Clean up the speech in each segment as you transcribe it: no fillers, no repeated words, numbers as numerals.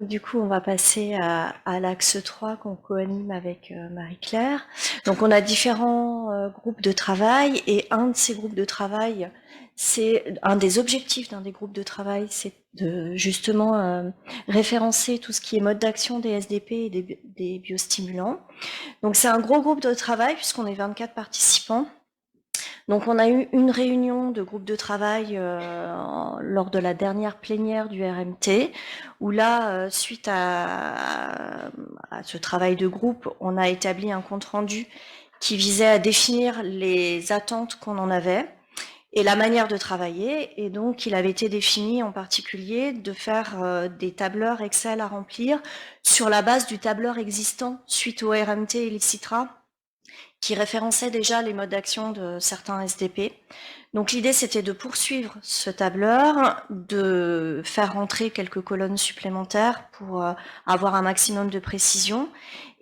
Du coup, on va passer à l'axe 3 qu'on co-anime avec Marie-Claire. Donc, on a différents groupes de travail et un de ces groupes de travail, c'est un des objectifs d'un des groupes de travail, c'est de justement référencer tout ce qui est mode d'action des SDP et des biostimulants. Donc, c'est un gros groupe de travail puisqu'on est 24 participants. Donc on a eu une réunion de groupe de travail lors de la dernière plénière du RMT, où là, suite à ce travail de groupe, on a établi un compte-rendu qui visait à définir les attentes qu'on en avait et la manière de travailler. Et donc, il avait été défini en particulier de faire des tableurs Excel à remplir sur la base du tableur existant suite au RMT et l'ICITRA, qui référençait déjà les modes d'action de certains SDP. Donc l'idée, c'était de poursuivre ce tableur, de faire rentrer quelques colonnes supplémentaires pour avoir un maximum de précision,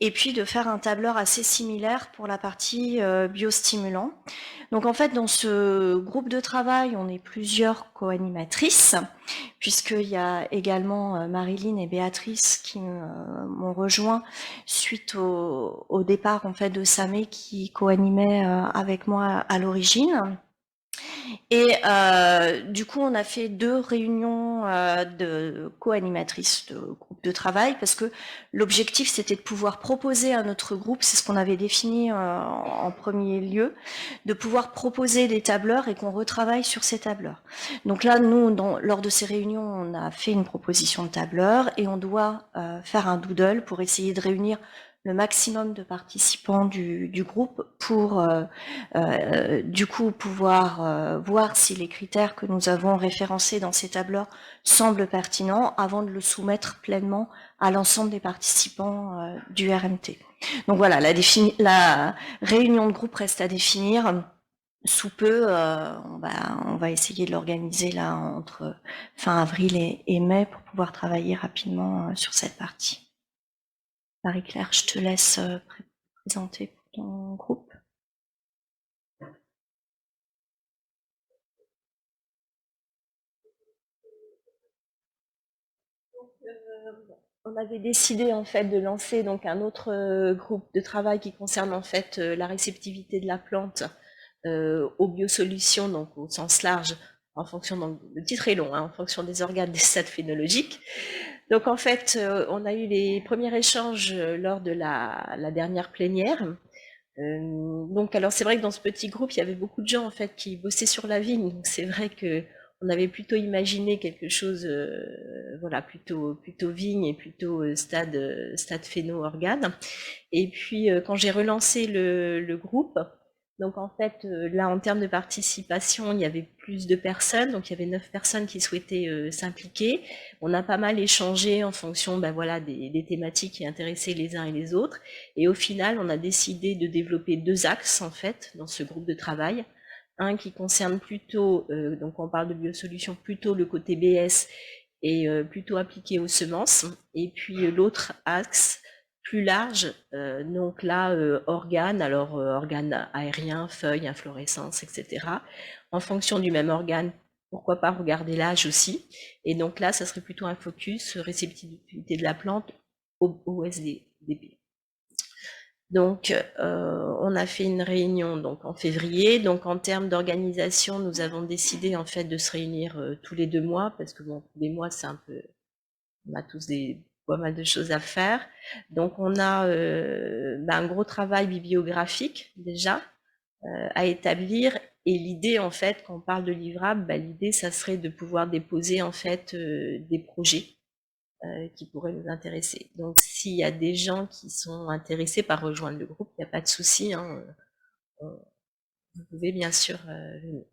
et puis de faire un tableur assez similaire pour la partie biostimulant. Donc en fait, dans ce groupe de travail, on est plusieurs co-animatrices, puisqu'il y a également Marilyn et Béatrice qui m'ont rejoint suite au départ en fait de Samé qui co-animait avec moi à l'origine. Et du coup, on a fait 2 réunions de co-animatrices de groupe de travail parce que l'objectif, c'était de pouvoir proposer à notre groupe, c'est ce qu'on avait défini en premier lieu, de pouvoir proposer des tableurs et qu'on retravaille sur ces tableurs. Donc là, nous, lors de ces réunions, on a fait une proposition de tableur et on doit faire un doodle pour essayer de réunir le maximum de participants du groupe pour du coup pouvoir voir si les critères que nous avons référencés dans ces tableurs semblent pertinents avant de le soumettre pleinement à l'ensemble des participants du RMT. Donc voilà, la réunion de groupe reste à définir. Sous peu, on va essayer de l'organiser là entre fin avril et mai pour pouvoir travailler rapidement sur cette partie. Marie-Claire, je te laisse présenter pour ton groupe. On avait décidé en fait de lancer donc un autre groupe de travail qui concerne en fait la réceptivité de la plante aux biosolutions, donc au sens large, en fonction, donc le titre est long, hein, en fonction des organes des stades phénologiques. Donc en fait, on a eu les premiers échanges lors de la dernière plénière. Donc alors c'est vrai que dans ce petit groupe, il y avait beaucoup de gens en fait qui bossaient sur la vigne. Donc c'est vrai que on avait plutôt imaginé quelque chose, voilà, plutôt vigne et plutôt stade phéno-organe. Et puis quand j'ai relancé le groupe, donc en fait là en termes de participation, il y avait plus de personnes, donc il y avait 9 personnes qui souhaitaient s'impliquer. On a pas mal échangé en fonction voilà, des thématiques qui intéressaient les uns et les autres. Et au final, on a décidé de développer 2 axes en fait dans ce groupe de travail. Un qui concerne plutôt, donc on parle de biosolutions, plutôt le côté BS et plutôt appliqué aux semences. Et puis l'autre axe plus large, donc là, organes, alors organes aériens, feuilles, inflorescence, etc. En fonction du même organe, pourquoi pas regarder l'âge aussi. Et donc là, ça serait plutôt un focus réceptivité de la plante au SDP. Donc, on a fait une réunion donc en février. Donc, en termes d'organisation, nous avons décidé en fait de se réunir tous les 2 mois parce que bon, tous les mois c'est un peu, on a tous pas mal de choses à faire. Donc, on a un gros travail bibliographique déjà à établir. Et l'idée en fait, quand on parle de livrable, l'idée ça serait de pouvoir déposer en fait des projets qui pourraient nous intéresser. Donc s'il y a des gens qui sont intéressés par rejoindre le groupe, il n'y a pas de souci, hein, vous pouvez bien sûr venir.